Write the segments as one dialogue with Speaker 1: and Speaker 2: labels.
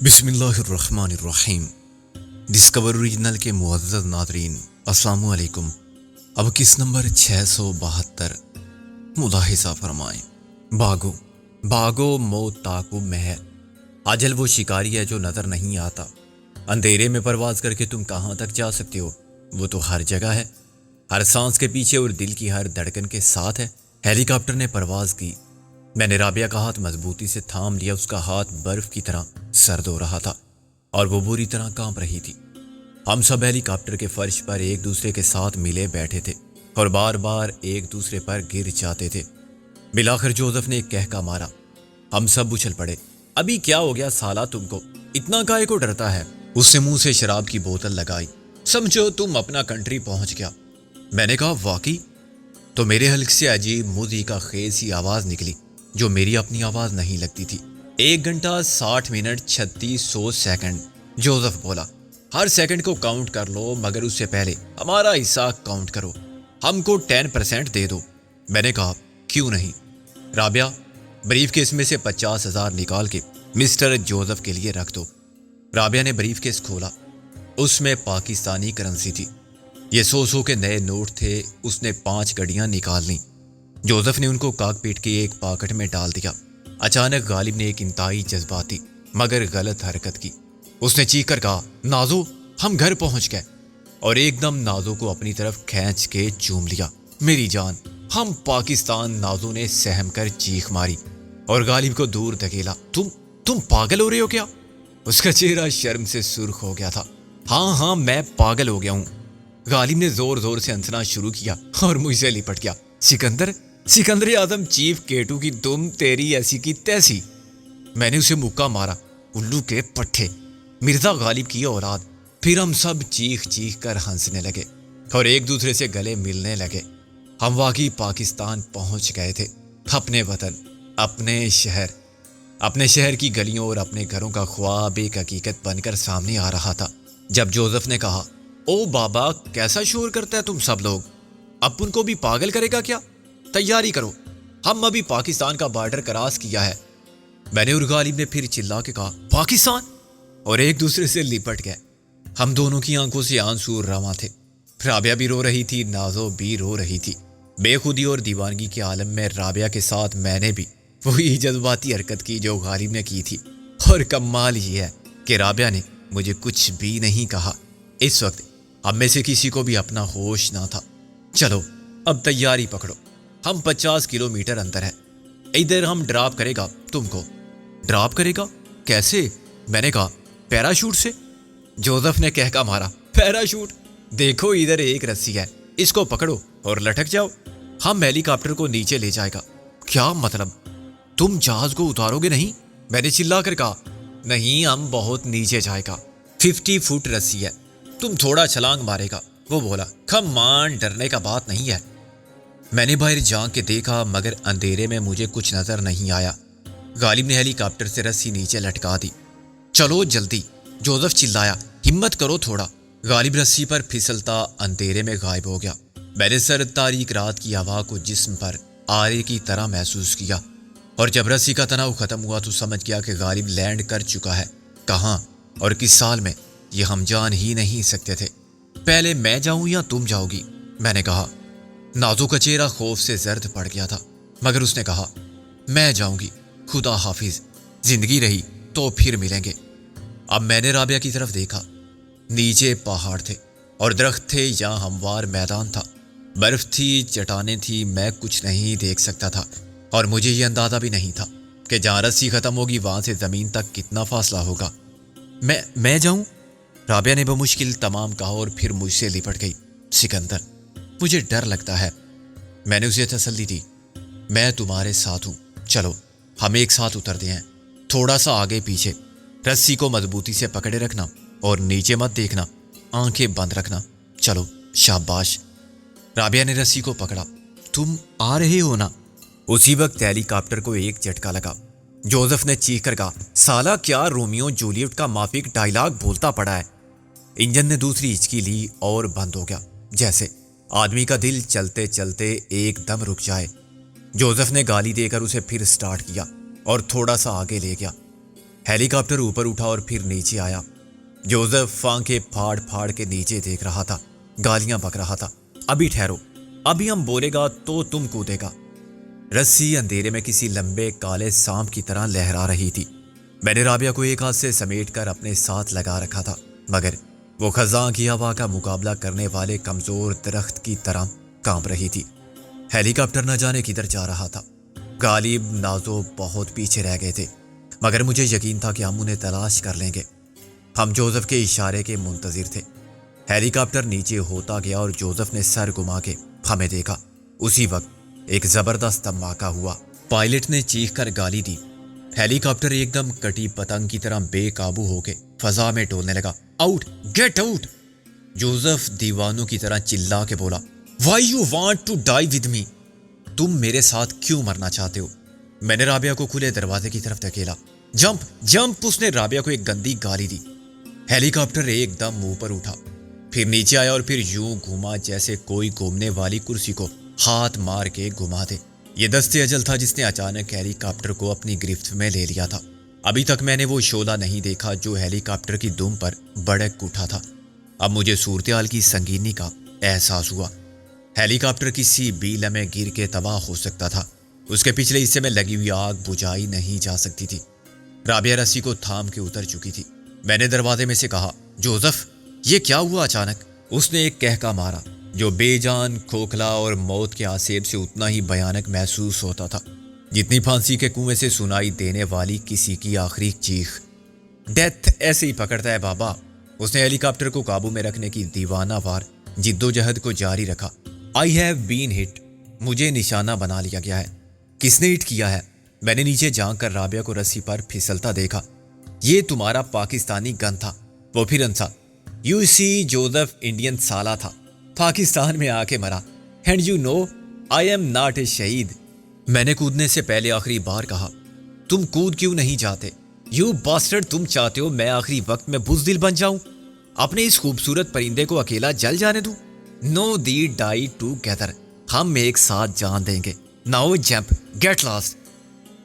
Speaker 1: بسم اللہ الرحمن الرحیم۔ ڈسکور اوریجنل کے معزز ناظرین، السلام علیکم۔ اب کس نمبر 672 ملاحظہ فرمائیں۔ بھاگو بھاگو، موت تعاقب میں ہے۔ اجل وہ شکاری ہے جو نظر نہیں آتا۔ اندھیرے میں پرواز کر کے تم کہاں تک جا سکتے ہو؟ وہ تو ہر جگہ ہے، ہر سانس کے پیچھے اور دل کی ہر دھڑکن کے ساتھ ہے۔ ہیلی کاپٹر نے پرواز کی۔ میں نے رابعہ کا ہاتھ مضبوطی سے تھام لیا۔ اس کا ہاتھ برف کی طرح سرد ہو رہا تھا اور وہ بری طرح کانپ رہی تھی۔ ہم سب ہیلی کاپٹر کے فرش پر ایک دوسرے کے ساتھ ملے بیٹھے تھے اور بار بار ایک دوسرے پر گر جاتے تھے۔ بلاخر جوزف نے ایک کہکا مارا۔ ہم سب اچھل پڑے۔ ابھی کیا ہو گیا سالہ، تم کو اتنا کائے کو ڈرتا ہے؟ اس نے منہ سے شراب کی بوتل لگائی۔ سمجھو تم اپنا کنٹری پہنچ گیا۔ میں نے کہا واقعی؟ تو میرے حلق سے عجیب مودی کا خیز سی آواز نکلی جو میری اپنی آواز نہیں لگتی تھی۔ 1 گھنٹہ 60 منٹ 3600 سیکنڈ، جوزف بولا۔ ہر سیکنڈ کو کاؤنٹ کر لو، مگر اس سے پہلے ہمارا حصہ کاؤنٹ کرو۔ ہم کو 10% دے دو۔ میں نے کہا کیوں نہیں؟ رابعہ، بریف کیس میں سے 50,000 نکال کے مسٹر جوزف کے لیے رکھ دو۔ رابعہ نے بریف کیس کھولا۔ اس میں پاکستانی کرنسی تھی۔ یہ 100 کے نئے نوٹ تھے۔ اس نے 5 گڈیاں نکال لیں۔ جوزف نے ان کو کاک پیٹ کے ایک پاکٹ میں ڈال دیا۔ اچانک غالب نے ایک انتہائی جذباتی مگر غلط حرکت کی۔ اس نے چیخ کر کہا، نازو ہم گھر پہنچ گئے، اور ایک دم نازو کو اپنی طرف کھینچ کے چوم لیا۔ میری جان، ہم پاکستان! نازو نے سہم کر چیخ ماری اور غالب کو دور دھکیلا۔ تم پاگل ہو رہے ہو کیا؟ اس کا چہرہ شرم سے سرخ ہو گیا تھا۔ ہاں میں پاگل ہو گیا ہوں۔ غالب نے زور زور سے ہنسنا شروع کیا اور مجھ سے لپٹ گیا۔ سکندر اعظم چیف کیٹو کی تم، تیری ایسی کی تیسی۔ میں نے اسے مکہ مارا۔ الو کے پٹھے، مرزا غالب کی اولاد۔ پھر ہم سب چیخ کر ہنسنے لگے اور ایک دوسرے سے گلے ملنے لگے۔ ہم واقعی پاکستان پہنچ گئے تھے، اپنے وطن، اپنے شہر کی گلیوں اور اپنے گھروں کا خواب ایک حقیقت بن کر سامنے آ رہا تھا۔ جب جوزف نے کہا، او بابا کیسا شور کرتا ہے تم سب لوگ، اب ان کو بھی پاگل کرے گا کیا؟ تیاری کرو، ہم ابھی پاکستان کا بارڈر کراس کیا ہے۔ میں نے اور غالب نے پھر چلا کے کہا، پاکستان، اور ایک دوسرے سے لپٹ گئے۔ ہم دونوں کی آنکھوں سے آنسو رواں تھے۔ رابعہ بھی رو رہی تھی، نازو بھی رو رہی تھی۔ بے خودی اور دیوانگی کے عالم میں رابعہ کے ساتھ میں نے بھی وہی جذباتی حرکت کی جو غالب نے کی تھی، اور کمال یہ ہے کہ رابعہ نے مجھے کچھ بھی نہیں کہا۔ اس وقت ہم میں سے کسی کو بھی اپنا ہوش نہ تھا۔ چلو اب تیاری پکڑو، ہم 50 کلومیٹر اندر ہے۔ ادھر ہم ڈراپ کرے گا تم کو۔ ڈراپ کرے گا؟ کیسے؟ میں نے کہا، پیراشوٹ سے۔ جوزف نے کہکا مارا، پیراشوٹ؟ دیکھو ادھر ایک رسی ہے، اس کو پکڑو اور لٹک جاؤ، ہم ہیلی کاپٹر کو نیچے لے جائے گا۔ کیا مطلب؟ تم جہاز کو اتارو گے نہیں؟ میں نے چلا کر کہا، نہیں، ہم بہت نیچے جائے گا۔ 50 فٹ رسی ہے، تم تھوڑا چھلانگ مارے گا۔ وہ بولا، کم آن، ڈرنے کا بات نہیں ہے۔ میں نے باہر جھانک کے دیکھا، مگر اندھیرے میں مجھے کچھ نظر نہیں آیا۔ غالب نے ہیلی کاپٹر سے رسی نیچے لٹکا دی۔ چلو جلدی، جوزف چلایا، ہمت کرو تھوڑا۔ غالب رسی پر پھسلتا اندھیرے میں غائب ہو گیا۔ میں نے سرد تاریک رات کی ہوا کو جسم پر آرے کی طرح محسوس کیا، اور جب رسی کا تناؤ ختم ہوا تو سمجھ گیا کہ غالب لینڈ کر چکا ہے۔ کہاں اور کس سال میں، یہ ہم جان ہی نہیں سکتے تھے۔ پہلے میں جاؤں یا تم جاؤ گی؟ میں نے کہا۔ نازو کا چہرہ خوف سے زرد پڑ گیا تھا، مگر اس نے کہا، میں جاؤں گی، خدا حافظ، زندگی رہی تو پھر ملیں گے۔ اب میں نے رابعہ کی طرف دیکھا۔ نیچے پہاڑ تھے اور درخت تھے، یہاں ہموار میدان تھا، برف تھی، چٹانیں تھی، میں کچھ نہیں دیکھ سکتا تھا، اور مجھے یہ اندازہ بھی نہیں تھا کہ جہاں رسی ختم ہوگی وہاں سے زمین تک کتنا فاصلہ ہوگا۔ میں جاؤں؟ رابعہ نے بمشکل تمام کہا اور پھر مجھ سے لپٹ گئی۔ سکندر، مجھے ڈر لگتا ہے۔ میں نے اسے تسلی دی، میں تمہارے ساتھ ہوں، چلو ہم ایک ساتھ اترتے ہیں۔ تھوڑا سا آگے پیچھے، رسی کو مضبوطی سے پکڑے رکھنا اور نیچے مت دیکھنا، آنکھیں بند رکھنا۔ چلو، شاباش۔ رابعہ نے رسی کو پکڑا۔ تم آ رہے ہو نا؟ اسی وقت ہیلی کاپٹر کو ایک جھٹکا لگا۔ جوزف نے چیخ کر کہا، سالہ کیا رومیو جولیٹ کا مافک ڈائیلاگ بولتا پڑا ہے؟ انجن نے دوسری ہچکی لی اور بند ہو گیا، جیسے آدمی کا دل چلتے چلتے ایک دم رک جائے۔ جوزف نے گالی دے کر اسے پھر سٹارٹ کیا اور تھوڑا سا آگے لے گیا۔ ہیلی کاپٹر اوپر اٹھا اور پھر نیچے آیا۔ جوزف آنکھیں پھاڑ پھاڑ کے نیچے دیکھ رہا تھا، گالیاں بک رہا تھا۔ ابھی ٹھہرو، ابھی ہم بولے گا تو تم کودے گا۔ رسی اندھیرے میں کسی لمبے کالے سانپ کی طرح لہرا رہی تھی۔ میں نے رابعہ کو ایک ہاتھ سے سمیٹ کر اپنے ساتھ لگا رکھا تھا، مگر وہ خزاں کی ہوا کا مقابلہ کرنے والے کمزور درخت کی طرح کانپ رہی تھی۔ ہیلی کاپٹر نہ جانے کدھر جا رہا تھا۔ غالب نازو بہت پیچھے رہ گئے تھے، مگر مجھے یقین تھا کہ ہم انہیں تلاش کر لیں گے۔ ہم جوزف کے اشارے کے منتظر تھے۔ ہیلی کاپٹر نیچے ہوتا گیا اور جوزف نے سر گھما کے ہمیں دیکھا۔ اسی وقت ایک زبردست دھماکہ ہوا۔ پائلٹ نے چیخ کر گالی دی۔ ہیلی کاپٹر ایک دم کٹی پتنگ کی طرح بے قابو ہو کے فضا میں ڈولنے لگا۔ Out, get out! جوزف دیوانوں کی طرح چلا کے بولا، why you want to die with me? تم میرے ساتھ کیوں مرنا چاہتے ہو؟ میں نے رابعہ کو کھلے دروازے کی طرف دھکیلا۔ Jump jump! اس نے رابعہ کو ایک گندی گالی دی۔ ہیلی کاپٹر ایک دم اوپر اٹھا، پھر نیچے آیا اور پھر یوں گھوما جیسے کوئی گھومنے والی کرسی کو ہاتھ مار کے گھما دے۔ یہ دست اجل تھا جس نے اچانک ہیلی کاپٹر کو اپنی گرفت میں لے لیا تھا۔ ابھی تک میں نے وہ شعلہ نہیں دیکھا جو ہیلی کاپٹر کی دم پر بڑک اٹھا تھا۔ اب مجھے صورتحال کی سنگینی کا احساس ہوا۔ ہیلی کاپٹر کسی بھی لمحے گر کے تباہ ہو سکتا تھا۔ اس کے پچھلے حصے میں لگی ہوئی آگ بجھائی نہیں جا سکتی تھی۔ رابعہ رسی کو تھام کے اتر چکی تھی۔ میں نے دروازے میں سے کہا، جوزف، یہ کیا ہوا اچانک؟ اس نے ایک کہکا مارا جو بے جان، کھوکھلا اور موت کے آسیب سے اتنا ہی بھیانک محسوس ہوتا تھا جتنی پھانسی کے کنویں سے سنائی دینے والی کسی کی آخری چیخ۔ ڈیتھ ایسے ہی پکڑتا ہے بابا۔ اس نے ہیلی کاپٹر کو قابو میں رکھنے کی دیوانہ وار جدوجہد کو جاری رکھا۔ آئی ہیو بین ہٹ، مجھے نشانہ بنا لیا گیا ہے۔ کس نے ہٹ کیا ہے؟ میں نے نیچے جھانک کر رابعہ کو رسی پر پھسلتا دیکھا۔ یہ تمہارا پاکستانی گن تھا۔ وہ پھر ہنسا۔ یو سی، جوزف انڈین سالہ تھا، پاکستان میں آ کے مرا، and you know I am not a شہید۔ میں نے کودنے سے پہلے آخری بار کہا، تم کود کیوں نہیں جاتے؟ یو باسٹرڈ، تم چاہتے ہو میں آخری وقت میں بزدل بن جاؤں، اپنے اس خوبصورت پرندے کو اکیلا جل جانے دوں؟ نو دی ڈائی ٹو گیدر، ہم ایک ساتھ جان دیں گے۔ Now jump, get lost!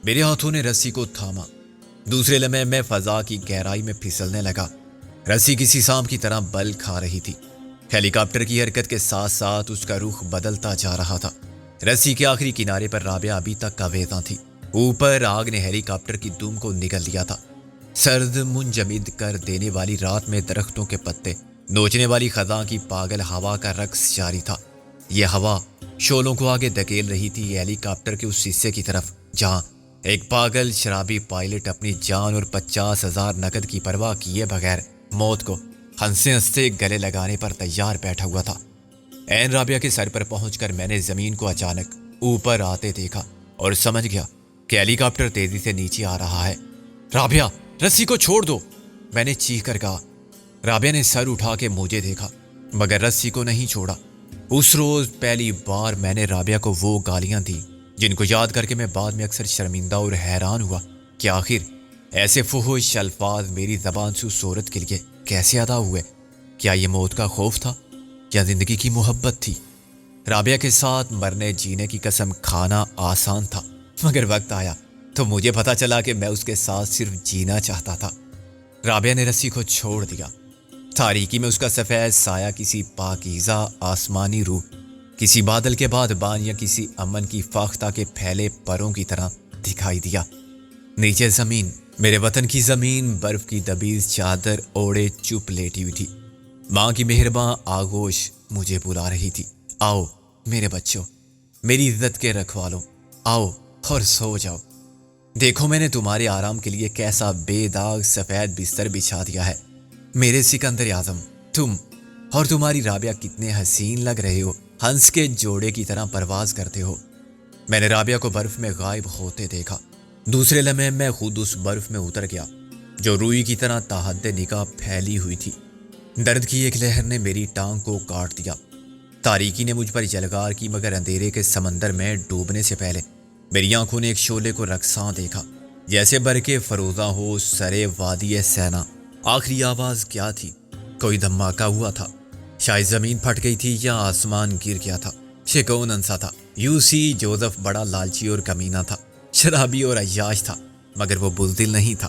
Speaker 1: میرے ہاتھوں نے رسی کو تھاما۔ دوسرے لمحے میں فضا کی گہرائی میں پھسلنے لگا۔ رسی کسی سانپ کی طرح بل کھا رہی تھی۔ ہیلی کاپٹر کی حرکت کے ساتھ ساتھ اس کا رخ بدلتا جا رہا تھا۔ رسی کے آخری کنارے پر رابعہ ابھی تک کویزاں تھی۔ اوپر آگ نے ہیلی کاپٹر کی دم کو نگل لیا تھا۔ سرد منجمد کر دینے والی رات میں درختوں کے پتے، نوچنے والی خزاں کی پاگل ہوا کا رقص جاری تھا۔ یہ ہوا شعلوں کو آگے دھکیل رہی تھی ہیلی کاپٹر کے اس حصے کی طرف جہاں ایک پاگل شرابی پائلٹ اپنی جان اور 50,000 نقد کی پرواہ کیے بغیر موت کو ہنستے ہنستے گلے لگانے پر تیار بیٹھا ہوا تھا۔ عین رابعہ کے سر پر پہنچ کر میں نے زمین کو اچانک اوپر آتے دیکھا اور سمجھ گیا کہ ہیلی کاپٹر تیزی سے نیچے آ رہا ہے۔ رابعہ، رسی کو چھوڑ دو! میں نے چیخ کر کہا۔ رابعہ نے سر اٹھا کے مجھے دیکھا مگر رسی کو نہیں چھوڑا۔ اس روز پہلی بار میں نے رابعہ کو وہ گالیاں دی جن کو یاد کر کے میں بعد میں اکثر شرمندہ اور حیران ہوا کہ آخر ایسے فحش الفاظ میری زبان سے اس عورت کے لیے کیسے ادا ہوئے۔ کیا یہ موت کا خوف تھا یا زندگی کی محبت تھی؟ رابعہ کے ساتھ مرنے جینے کی قسم کھانا آسان تھا، مگر وقت آیا تو مجھے پتا چلا کہ میں اس کے ساتھ صرف جینا چاہتا تھا۔ رابعہ نے رسی کو چھوڑ دیا۔ تاریکی میں اس کا سفید سایہ کسی پاکیزہ آسمانی روح، کسی بادل کے بعد بان یا کسی امن کی فاختہ کے پھیلے پروں کی طرح دکھائی دیا۔ نیچے زمین، میرے وطن کی زمین برف کی دبیز چادر اوڑے چپ لیٹی ہوئی تھی۔ ماں کی مہرباں آغوش مجھے بلا رہی تھی، آؤ میرے بچوں، میری عزت کے رکھوالوں، آؤ اور سو جاؤ۔ دیکھو میں نے تمہارے آرام کے لیے کیسا بے داغ سفید بستر بچھا دیا ہے۔ میرے سکندر اعظم، تم اور تمہاری رابعہ کتنے حسین لگ رہے ہو، ہنس کے جوڑے کی طرح پرواز کرتے ہو۔ میں نے رابعہ کو برف میں غائب ہوتے دیکھا۔ دوسرے لمحے میں خود اس برف میں اتر گیا جو روئی کی طرح تحت نگاہ پھیلی ہوئی تھی۔ درد کی ایک لہر نے میری ٹانگ کو کاٹ دیا۔ تاریکی نے مجھ پر جلغار کی مگر اندھیرے کے سمندر میں ڈوبنے سے پہلے میری آنکھوں نے ایک شعلے کو رقصاں دیکھا جیسے برقے فروزاں ہو سرے وادی سینا۔ آخری آواز کیا تھی؟ کوئی دھماکہ ہوا تھا، شاید زمین پھٹ گئی تھی یا آسمان گر گیا تھا۔ یہ کون انسا تھا؟ یو سی، جوزف بڑا لالچی اور کمینہ تھا، شرابی اور عیاش تھا، مگر وہ بزدل نہیں تھا۔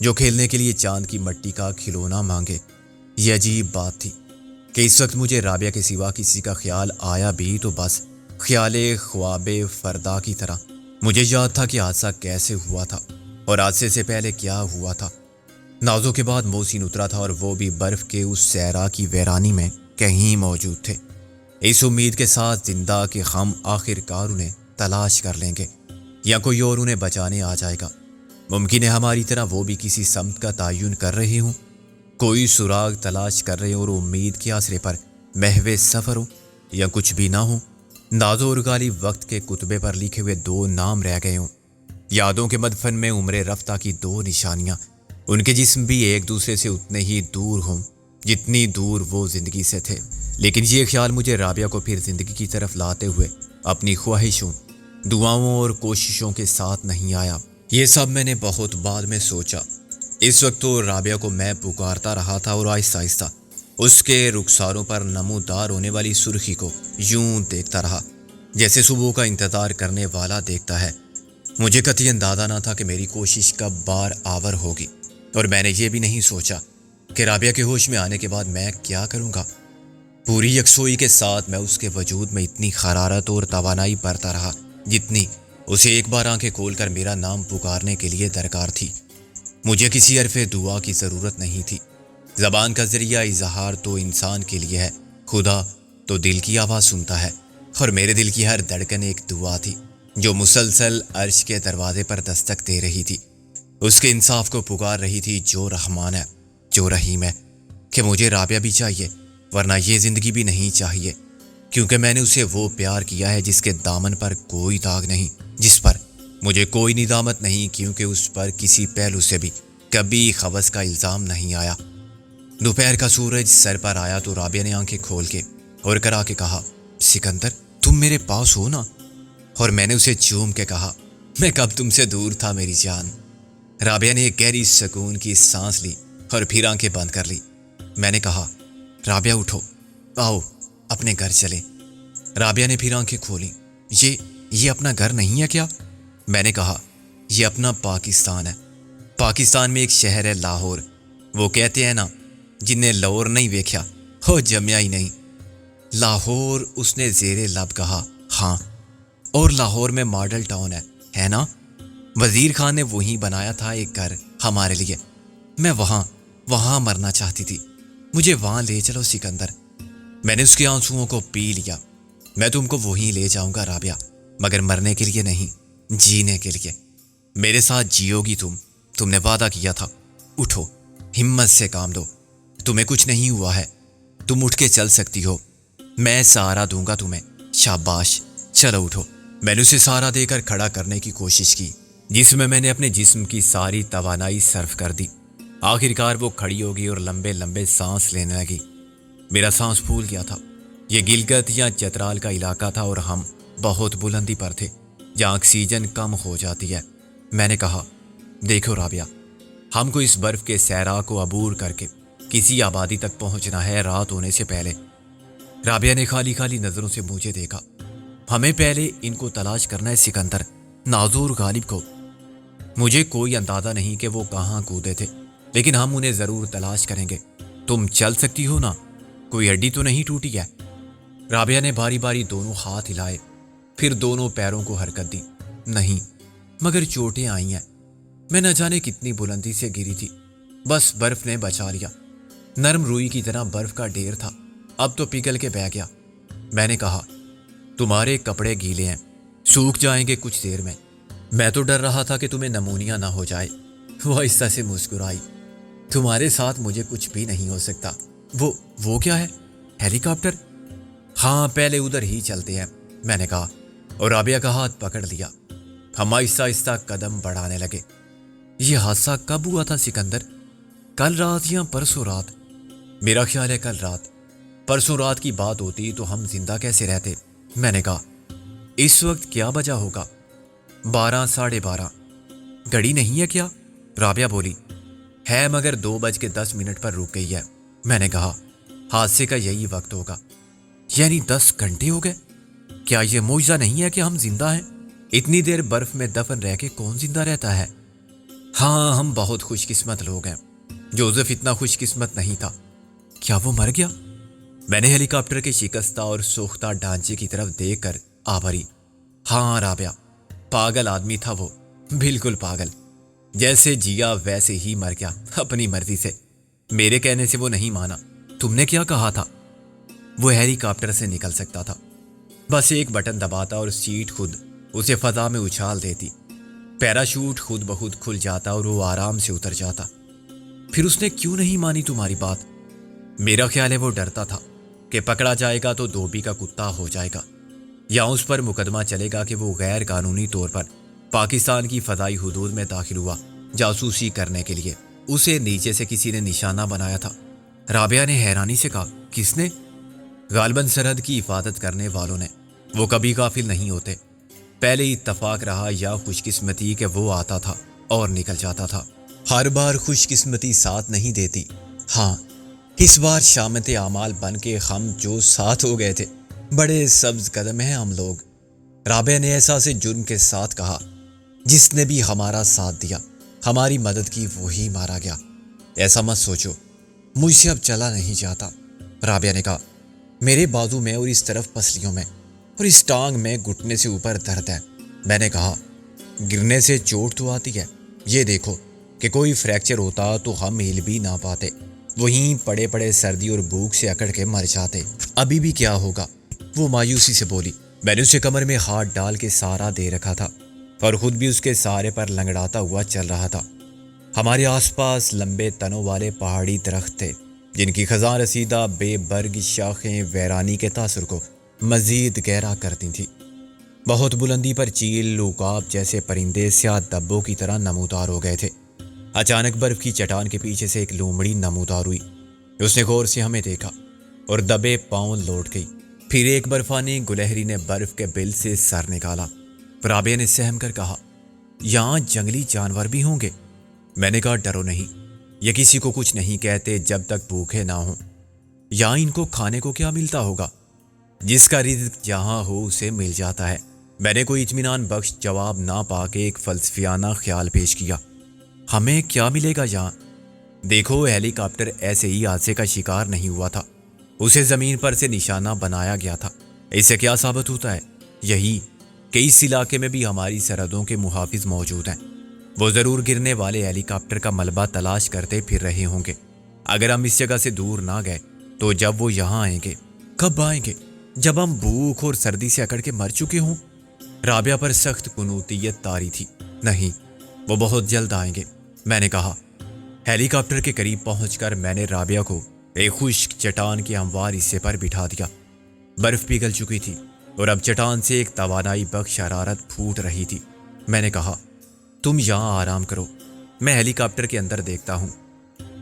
Speaker 1: جو کھیلنے کے لیے چاند کی مٹی کا کھلونا مانگے۔ یہ عجیب بات تھی کہ اس وقت مجھے رابعہ کے سوا کسی کا خیال آیا بھی تو بس خیال خواب فردا کی طرح۔ مجھے یاد تھا کہ حادثہ کیسے ہوا تھا اور حادثے سے پہلے کیا ہوا تھا۔ نازوں کے بعد محسن اترا تھا اور وہ بھی برف کے اس صحرا کی ویرانی میں کہیں موجود تھے، اس امید کے ساتھ زندہ کہ ہم آخر کار انہیں تلاش کر لیں گے یا کوئی اور انہیں بچانے آ جائے گا۔ ممکن ہے ہماری طرح وہ بھی کسی سمت کا تعین کر رہے ہوں، کوئی سراغ تلاش کر رہے اور امید کے آسرے پر محو سفر ہو، یا کچھ بھی نہ ہو، نازو اور غالب وقت کے کتبے پر لکھے ہوئے دو نام رہ گئے ہوں، یادوں کے مدفن میں عمر رفتہ کی دو نشانیاں۔ ان کے جسم بھی ایک دوسرے سے اتنے ہی دور ہوں جتنی دور وہ زندگی سے تھے، لیکن یہ خیال مجھے رابعہ کو پھر زندگی کی طرف لاتے ہوئے اپنی خواہشوں، دعاؤں اور کوششوں کے ساتھ نہیں آیا۔ یہ سب میں نے بہت بعد میں سوچا۔ اس وقت تو رابعہ کو میں پکارتا رہا تھا اور آہستہ آہستہ اس کے رخساروں پر نمودار ہونے والی سرخی کو یوں دیکھتا رہا جیسے صبح کا انتظار کرنے والا دیکھتا ہے۔ مجھے قطعی اندازہ نہ تھا کہ میری کوشش کب بار آور ہوگی، اور میں نے یہ بھی نہیں سوچا کہ رابعہ کے ہوش میں آنے کے بعد میں کیا کروں گا۔ پوری یکسوئی کے ساتھ میں اس کے وجود میں اتنی حرارت اور توانائی برتا رہا جتنی اسے ایک بار آنکھیں کھول کر میرا نام پکارنے کے لیے درکار تھی۔ مجھے کسی حرف دعا کی ضرورت نہیں تھی۔ زبان کا ذریعہ اظہار تو انسان کے لیے ہے، خدا تو دل کی آواز سنتا ہے، اور میرے دل کی ہر دھڑکن ایک دعا تھی جو مسلسل عرش کے دروازے پر دستک دے رہی تھی، اس کے انصاف کو پکار رہی تھی جو رحمان ہے، جو رحیم ہے، کہ مجھے رابعہ بھی چاہیے، ورنہ یہ زندگی بھی نہیں چاہیے، کیونکہ میں نے اسے وہ پیار کیا ہے جس کے دامن پر کوئی داغ نہیں، جس پر مجھے کوئی ندامت نہیں، کیونکہ اس پر کسی پہلو سے بھی کبھی خبث کا الزام نہیں آیا۔ دوپہر کا سورج سر پر آیا تو رابعہ نے آنکھیں کھول کے اور کرا کے کہا، سکندر تم میرے پاس ہو نا؟ اور میں نے اسے چوم کے کہا، میں کب تم سے دور تھا میری جان۔ رابعہ نے ایک گہری سکون کی سانس لی اور پھر آنکھیں بند کر لی۔ میں نے کہا، رابعہ اٹھو، آؤ اپنے گھر چلیں۔ رابعہ نے پھر آنکھیں کھولی۔ یہ اپنا گھر نہیں ہے کیا؟ میں نے کہا، یہ اپنا پاکستان ہے۔ پاکستان میں ایک شہر ہے لاہور، وہ کہتے ہیں نا، جن نے لاہور نہیں ویکھیا وہ جمیا ہی نہیں۔ لاہور، اس نے زیر لب کہا، ہاں، اور لاہور میں ماڈل ٹاؤن ہے نا؟ وزیر خان نے وہیں بنایا تھا ایک گھر ہمارے لیے، میں وہاں مرنا چاہتی تھی، مجھے وہاں لے چلو سکندر۔ میں نے اس کے آنسوؤں کو پی لیا۔ میں تم کو وہیں لے جاؤں گا رابعہ، مگر مرنے کے لیے نہیں، جینے کے لیے۔ میرے ساتھ جیو گی تم نے وعدہ کیا تھا۔ اٹھو، ہمت سے کام لو، تمہیں کچھ نہیں ہوا ہے، تم اٹھ کے چل سکتی ہو، میں سہارا دوں گا تمہیں، شاباش، چلو اٹھو۔ میں نے اسے سہارا دے کر کھڑا کرنے کی کوشش کی، جس میں نے اپنے جسم کی ساری توانائی صرف کر دی۔ آخر کار وہ کھڑی ہوگی اور لمبے لمبے سانس لینے لگی۔ میرا سانس پھول گیا تھا۔ یہ گلگت یا چترال کا علاقہ تھا اور ہم بہت بلندی پر تھے جہاں آکسیجن کم ہو جاتی ہے۔ میں نے کہا، دیکھو رابعہ، ہم کو اس برف کے صحرا کو عبور کر کے کسی آبادی تک پہنچنا ہے رات ہونے سے پہلے۔ رابعہ نے خالی خالی نظروں سے مجھے دیکھا۔ ہمیں پہلے ان کو تلاش کرنا ہے سکندر، نازو اور غالب کو۔ مجھے کوئی اندازہ نہیں کہ وہ کہاں کودے تھے، لیکن ہم انہیں ضرور تلاش کریں گے۔ تم چل سکتی ہو نا؟ کوئی ہڈی تو نہیں ٹوٹی ہے؟ رابعہ نے باری باری دونوں ہاتھ ہلائے، پھر دونوں پیروں کو حرکت دی۔ نہیں، مگر چوٹیں آئی ہیں، میں نہ جانے کتنی بلندی سے گری تھی، بس برف نے بچا لیا۔ نرم روئی کی طرح برف کا ڈھیر تھا، اب تو پگھل کے بہہ گیا۔ میں نے کہا، تمہارے کپڑے گیلے ہیں، سوکھ جائیں گے کچھ دیر میں۔ میں تو ڈر رہا تھا کہ تمہیں نمونیا نہ ہو جائے۔ وہ آہستہ سے مسکرائی۔ تمہارے ساتھ مجھے کچھ بھی نہیں ہو سکتا۔ وہ کیا ہے؟ ہیلی کاپٹر؟ ہاں، پہلے ادھر ہی چلتے ہیں، میں نے کہا، اور رابعہ کا ہاتھ پکڑ لیا۔ ہم آہستہ آہستہ قدم بڑھانے لگے۔ یہ حادثہ کب ہوا تھا سکندر؟ کل رات یا پرسوں رات؟ میرا خیال ہے کل رات۔ پرسوں رات کی بات ہوتی تو ہم زندہ کیسے رہتے؟ میں نے کہا، اس وقت کیا بجا ہوگا؟ 12 ساڑھے 12۔ گھڑی نہیں ہے کیا؟ رابعہ بولی، ہے مگر 2:10 پر رک گئی ہے۔ میں نے کہا، حادثے کا یہی وقت ہوگا، یعنی 10 گھنٹے ہو گئے۔ کیا یہ معجزہ نہیں ہے کہ ہم زندہ ہیں؟ اتنی دیر برف میں دفن رہ کے کون زندہ رہتا ہے؟ ہاں ہم بہت خوش قسمت لوگ ہیں، جوزف اتنا خوش قسمت نہیں تھا۔ کیا وہ مر گیا؟ میں نے ہیلی کاپٹر کے شکستہ اور سوختہ ڈھانچے کی طرف دیکھ کر آبری۔ ہاں رابعہ، پاگل آدمی تھا وہ، بالکل پاگل، جیسے جیا ویسے ہی مر گیا اپنی مرضی سے، میرے کہنے سے وہ نہیں مانا۔ تم نے کیا کہا تھا؟ وہ ہیلی کاپٹر سے نکل سکتا تھا، بس ایک بٹن دباتا اور سیٹ خود اسے فضا میں اچھال دیتی، پیراشوٹ خود بخود کھل جاتا اور وہ آرام سے اتر جاتا۔ پھر اس نے کیوں نہیں مانی تمہاری بات؟ میرا خیال ہے وہ ڈرتا تھا کہ پکڑا جائے گا تو دھوبی کا کتا ہو جائے گا، یا اس پر مقدمہ چلے گا کہ وہ غیر قانونی طور پر پاکستان کی فضائی حدود میں داخل ہوا جاسوسی کرنے کے لیے۔ اسے نیچے سے کسی نے نشانہ بنایا تھا۔ رابعہ نے حیرانی سے کہا، کس نے؟ غالباً سرحد کی حفاظت کرنے والوں نے، وہ کبھی غافل نہیں ہوتے۔ پہلے اتفاق رہا یا خوش قسمتی کہ وہ آتا تھا اور نکل جاتا تھا، ہر بار خوش قسمتی ساتھ نہیں دیتی۔ ہاں، اس بار شامت اعمال بن کے ہم جو ساتھ ہو گئے تھے، بڑے سبز قدم ہیں ہم لوگ۔ رابعہ نے احساس جرم کے ساتھ کہا، جس نے بھی ہمارا ساتھ دیا، ہماری مدد کی، وہی مارا گیا۔ ایسا مت سوچو، مجھ سے اب چلا نہیں جاتا۔ رابعہ نے کہا، میرے بازو میں اور اس طرف پسلیوں میں اور اس ٹانگ میں گھٹنے سے اوپر درد ہے۔ میں نے کہا، گرنے سے چوٹ تو آتی ہے، یہ دیکھو کہ کوئی فریکچر ہوتا تو ہم ہل بھی نہ پاتے، وہیں پڑے پڑے سردی اور بھوک سے اکڑ کے مر جاتے۔ ابھی بھی کیا ہوگا؟ وہ مایوسی سے بولی۔ میں نے اسے کمر میں ہاتھ ڈال کے سہارا دے رکھا تھا اور خود بھی اس کے سہارے پر لنگڑاتا ہوا چل رہا تھا۔ ہمارے آس پاس لمبے تنوں والے پہاڑی درخت تھے جن کی خزاں رسیدہ بے برگ شاخیں ویرانی کے تاثر کو مزید گہرا کرتی تھیں۔ بہت بلندی پر چیل، عقاب جیسے پرندے سیاہ دبوں کی طرح نمودار ہو گئے تھے۔ اچانک برف کی چٹان کے پیچھے سے ایک لومڑی نمودار ہوئی۔ اس نے غور سے ہمیں دیکھا اور دبے پاؤں لوٹ گئی۔ پھر ایک برفانی گلہری نے برف کے بل سے سر نکالا۔ رابعہ نے سہم کر کہا، یہاں جنگلی جانور بھی ہوں گے؟ میں نے کہا، ڈرو نہیں، یہ کسی کو کچھ نہیں کہتے جب تک بھوکے نہ ہوں۔ یہاں ان کو کھانے کو کیا ملتا ہوگا؟ جس کا رزق جہاں ہو اسے مل جاتا ہے۔ میں نے کوئی اطمینان بخش جواب نہ پا کے ایک فلسفیانہ خیال پیش کیا، ہمیں کیا ملے گا یہاں؟ دیکھو، ہیلی کاپٹر ایسے ہی حادثے کا شکار نہیں ہوا تھا، اسے زمین پر سے نشانہ بنایا گیا تھا۔ اس سے کیا ثابت ہوتا ہے؟ یہی کہ اس علاقے میں بھی ہماری سرحدوں کے محافظ موجود ہیں۔ وہ ضرور گرنے والے ہیلی کاپٹر کا ملبہ تلاش کرتے پھر رہے ہوں گے۔ اگر ہم اس جگہ سے دور نہ گئے تو جب وہ یہاں آئیں گے، کب آئیں گے؟ جب ہم بھوک اور سردی سے اکڑ کے مر چکے ہوں۔ رابعہ پر سخت قنوطیت طاری تھی۔ نہیں، وہ بہت جلد آئیں گے، میں نے کہا۔ ہیلی کاپٹر کے قریب پہنچ کر میں نے رابعہ کو ایک خشک چٹان کے ہموار حصے پر بٹھا دیا۔ برف پگھل چکی تھی اور اب چٹان سے ایک توانائی بخش حرارت پھوٹ رہی تھی۔ میں نے کہا، تم یہاں آرام کرو، میں ہیلی کاپٹر کے اندر دیکھتا ہوں۔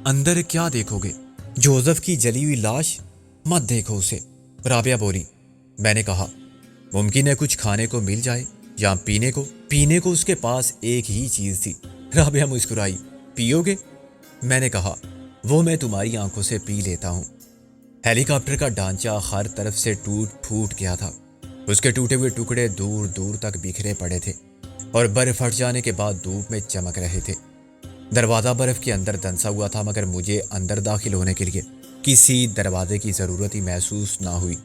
Speaker 1: اندر کیا دیکھو گے؟ جوزف کی جلی ہوئی لاش؟ مت دیکھو اسے، رابعہ بولی۔ میں نے کہا، ممکن ہے کچھ کھانے کو مل جائے یا پینے کو اس کے پاس ایک ہی چیز تھی۔ رابعہ مسکرائی، پیو گے؟ میں نے کہا، وہ میں تمہاری آنکھوں سے پی لیتا ہوں۔ ہیلی کاپٹر کا ڈھانچہ ہر طرف سے ٹوٹ پھوٹ گیا تھا، اس کے ٹوٹے ہوئے ٹکڑے دور دور تک بکھرے پڑے تھے اور برف ہٹ جانے کے بعد دھوپ میں چمک رہے تھے۔ دروازہ برف کے اندر دھنسا ہوا تھا، مگر مجھے اندر داخل ہونے کے لیے کسی دروازے کی ضرورت ہی محسوس نہ ہوئی۔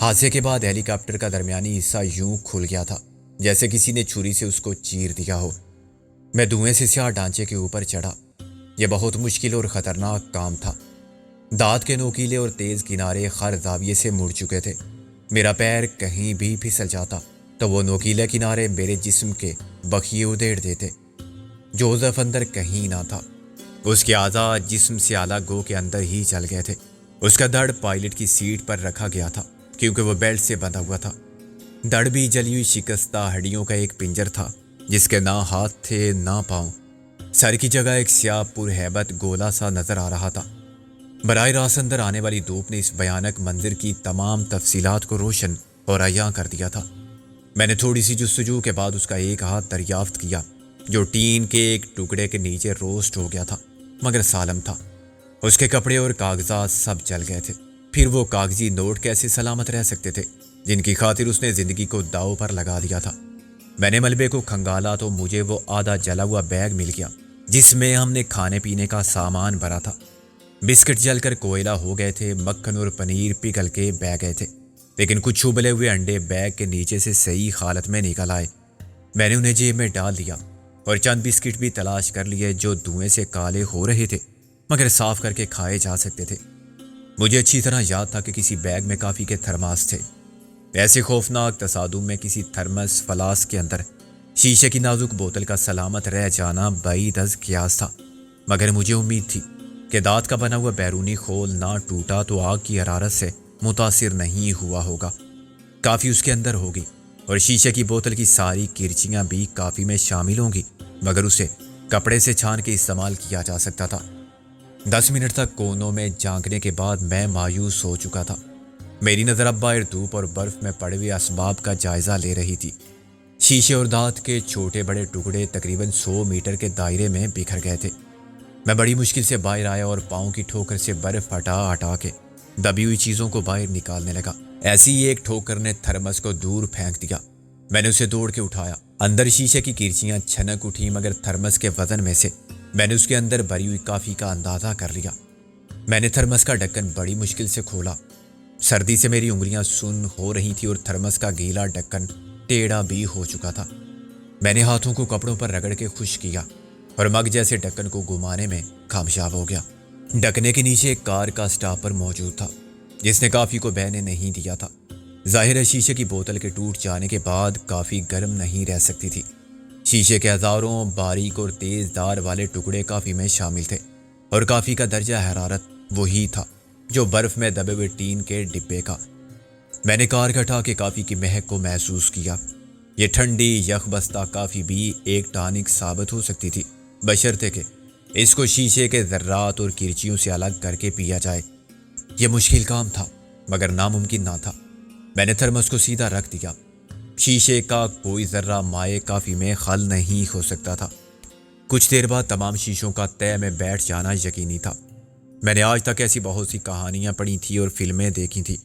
Speaker 1: حادثے کے بعد ہیلی کاپٹر کا درمیانی حصہ یوں کھل گیا تھا جیسے کسی نے چھری سے اس کو چیر دیا ہو۔ میں دھوئیں سے سیاہ ڈھانچے کے اوپر چڑھا۔ یہ بہت مشکل اور خطرناک کام تھا۔ دانت کے نوکیلے اور تیز کنارے ہر زاویے سے مڑ چکے تھے۔ میرا پیر کہیں بھی پھسل جاتا تو وہ نوکیلے کنارے میرے جسم کے بخیے ادھیڑ دیتے۔ جوزف اندر کہیں نہ تھا، اس کے اعضاء جسم سے الگ گو کے اندر ہی چل گئے تھے۔ اس کا دھڑ پائلٹ کی سیٹ پر رکھا گیا تھا کیونکہ وہ بیلٹ سے بندھا ہوا تھا۔ دھڑ بھی جلی ہوئی شکستہ ہڈیوں کا ایک پنجر تھا جس کے نہ ہاتھ تھے نہ پاؤں۔ سر کی جگہ ایک سیاہ پرہیبت گولا سا نظر آ رہا تھا۔ براہ راست اندر آنے والی دھوپ نے اس بھیانک منظر کی تمام تفصیلات کو روشن اور عیاں کر دیا تھا۔ میں نے تھوڑی سی جستجو کے بعد اس کا ایک ہاتھ دریافت کیا جو ٹین کے ایک ٹکڑے کے نیچے روسٹ ہو گیا تھا مگر سالم تھا۔ اس کے کپڑے اور کاغذات سب جل گئے تھے۔ پھر وہ کاغذی نوٹ کیسے سلامت رہ سکتے تھے جن کی خاطر اس نے زندگی کو داؤ پر لگا دیا تھا؟ میں نے ملبے کو کھنگالا تو مجھے وہ آدھا جلا ہوا بیگ مل گیا جس میں ہم نے کھانے پینے کا سامان بھرا تھا۔ بسکٹ جل کر کوئلہ ہو گئے تھے، مکھن اور پنیر پگھل کے بہ گئے تھے، لیکن کچھ ابلے ہوئے انڈے بیگ کے نیچے سے صحیح حالت میں نکل آئے۔ میں نے انہیں جیب میں ڈال دیا اور چند بسکٹ بھی تلاش کر لیے جو دھوئیں سے کالے ہو رہے تھے مگر صاف کر کے کھائے جا سکتے تھے۔ مجھے اچھی طرح یاد تھا کہ کسی بیگ میں کافی کے تھرماس تھے۔ ایسے خوفناک تصادم میں کسی تھرمس فلاس کے اندر شیشے کی نازک بوتل کا سلامت رہ جانا بعید از قیاس تھا، مگر مجھے امید تھی کہ دانت کا بنا ہوا بیرونی خول نہ ٹوٹا تو آگ کی حرارت سے متاثر نہیں ہوا ہوگا، کافی اس کے اندر ہوگی اور شیشے کی بوتل کی ساری کرچیاں بھی کافی میں شامل ہوں گی، مگر اسے کپڑے سے چھان کے استعمال کیا جا سکتا تھا۔ 10 منٹ تک کونوں میں جھانکنے کے بعد میں مایوس ہو چکا تھا۔ میری نظر اب باہر دھوپ اور برف میں پڑے ہوئے اسباب کا جائزہ لے رہی تھی۔ شیشے اور دانت کے چھوٹے بڑے ٹکڑے تقریباً 100 میٹر کے دائرے میں بکھر گئے تھے۔ میں بڑی مشکل سے باہر آیا اور پاؤں کی ٹھوکر سے برف ہٹا ہٹا کے دبی ہوئی چیزوں کو باہر نکالنے لگا۔ ایسی ایک ٹھوکر نے تھرمس کو دور پھینک دیا۔ میں نے اسے دوڑ کے اٹھایا، اندر شیشے کی کرچیاں چھنک اٹھی، مگر تھرمس کے وزن میں سے میں نے اس کے اندر بھری ہوئی کافی کا اندازہ کر لیا۔ میں نے تھرمس کا ڈھکن بڑی مشکل سے کھولا۔ سردی سے میری انگلیاں سن ہو رہی تھی اور تھرمس کا گیلا ڈھکن ٹیڑھا بھی ہو چکا تھا۔ میں نے ہاتھوں کو کپڑوں پر رگڑ کے خشک کیا اور مگ جیسے ڈھکن کو گھمانے میں کامیاب ہو گیا۔ ڈھکنے کے نیچے ایک کار کا سٹاپر موجود تھا جس نے کافی کو بہنے نہیں دیا تھا۔ ظاہر ہے شیشے کی بوتل کے ٹوٹ جانے کے بعد کافی گرم نہیں رہ سکتی تھی۔ شیشے کے ہزاروں باریک اور تیز دار والے ٹکڑے کافی میں شامل تھے اور کافی کا درجہ حرارت وہی تھا جو برف میں دبے ہوئے ٹین کے ڈبے کا۔ میں نے کار گھٹا کے کافی کی مہک کو محسوس کیا۔ یہ ٹھنڈی یخ بستہ کافی بھی ایک ٹانک ثابت ہو سکتی تھی، بشرطے کہ اس کو شیشے کے ذرات اور کرچیوں سے الگ کر کے پیا جائے۔ یہ مشکل کام تھا مگر ناممکن نہ تھا۔ میں نے تھرمس کو سیدھا رکھ دیا۔ شیشے کا کوئی ذرہ مائع کافی میں خل نہیں ہو سکتا تھا۔ کچھ دیر بعد تمام شیشوں کا تہہ میں بیٹھ جانا یقینی تھا۔ میں نے آج تک ایسی بہت سی کہانیاں پڑھی تھیں اور فلمیں دیکھی تھیں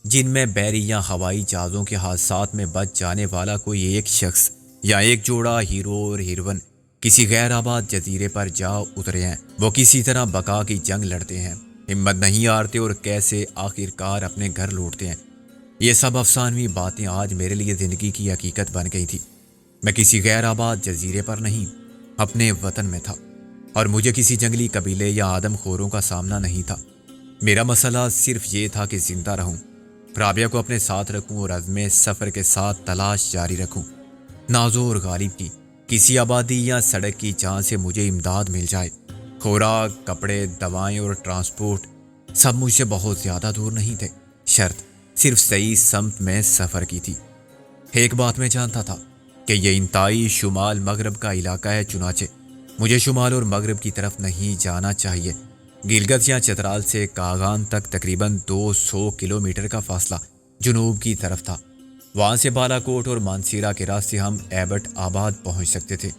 Speaker 1: جن میں بحری یا ہوائی جہازوں کے حادثات میں بچ جانے والا کوئی ایک شخص یا ایک جوڑا ہیرو اور ہیروئن کسی غیر آباد جزیرے پر جا اترے ہیں۔ وہ کسی طرح بقا کی جنگ لڑتے ہیں، ہمت نہیں ہارتے اور کیسے آخرکار اپنے گھر لوٹتے ہیں۔ یہ سب افسانوی باتیں آج میرے لیے زندگی کی حقیقت بن گئی تھی۔ میں کسی غیر آباد جزیرے پر نہیں، اپنے وطن میں تھا اور مجھے کسی جنگلی قبیلے یا آدم خوروں کا سامنا نہیں تھا۔ میرا مسئلہ صرف یہ تھا کہ زندہ رہوں، رابعہ کو اپنے ساتھ رکھوں اور عزم سفر کے ساتھ تلاش جاری رکھوں۔ نازو اور غالب کی کسی آبادی یا سڑک کی جہاں سے مجھے امداد مل جائے۔ خوراک، کپڑے، دوائیں اور ٹرانسپورٹ سب مجھ سے بہت زیادہ دور نہیں تھے، شرط صرف صحیح سمت میں سفر کی تھی۔ ایک بات میں جانتا تھا کہ یہ انتہائی شمال مغرب کا علاقہ ہے، چنانچہ مجھے شمال اور مغرب کی طرف نہیں جانا چاہیے۔ گلگت یا چترال سے کاغان تک تقریباً 200 کلومیٹر کا فاصلہ جنوب کی طرف تھا۔ وہاں سے بالا کوٹ اور مانسیرا کے راستے ہم ایبٹ آباد پہنچ سکتے تھے،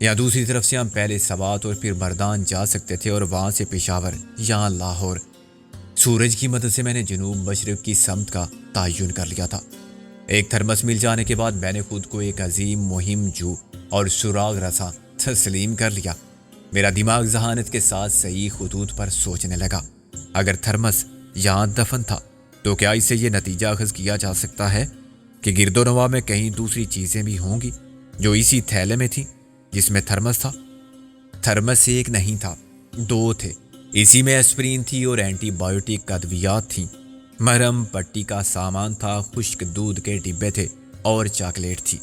Speaker 1: یا دوسری طرف سے ہم پہلے سوات اور پھر مردان جا سکتے تھے اور وہاں سے پشاور یا لاہور۔ سورج کی مدد سے میں نے جنوب مشرق کی سمت کا تعین کر لیا تھا۔ ایک تھرمس مل جانے کے بعد میں نے خود کو ایک عظیم مہم جو اور سراغ رساں تسلیم کر لیا۔ میرا دماغ ذہانت کے ساتھ صحیح خطوط پر سوچنے لگا۔ اگر تھرمس یہاں دفن تھا تو کیا اس سے یہ نتیجہ اخذ کیا جا سکتا ہے کہ گرد و نواح میں کہیں دوسری چیزیں بھی ہوں گی جو اسی تھیلے میں تھیں جس میں تھرمس تھا؟ تھرمس ایک نہیں تھا، 2 تھے۔ اسی میں ایسپرین تھی اور اینٹی بایوٹک ادویات تھیں، مرہم پٹی کا سامان تھا، خشک دودھ کے ڈبے تھے اور چاکلیٹ تھی۔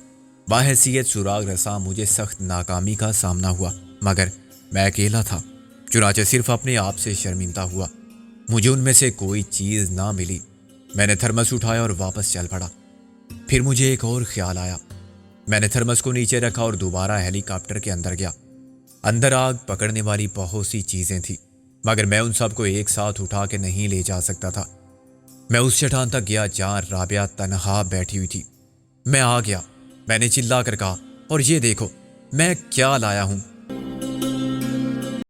Speaker 1: بحیثیت سراغ رساں مجھے سخت ناکامی کا سامنا ہوا، مگر میں اکیلا تھا، چنانچہ صرف اپنے آپ سے شرمندہ ہوا۔ مجھے ان میں سے کوئی چیز نہ ملی۔ میں نے تھرمس اٹھایا اور واپس چل پڑا۔ پھر مجھے ایک اور خیال آیا۔ میں نے تھرمس کو نیچے رکھا اور دوبارہ ہیلی کاپٹر کے اندر گیا۔ اندر آگ پکڑنے والی بہت سی چیزیں تھیں، مگر میں ان سب کو ایک ساتھ اٹھا کے نہیں لے جا سکتا تھا۔ میں اس چٹان تک گیا جہاں رابعہ تنہا بیٹھی ہوئی تھی۔ میں آ گیا، میں نے چلا کر کہا، اور یہ دیکھو میں کیا لایا ہوں۔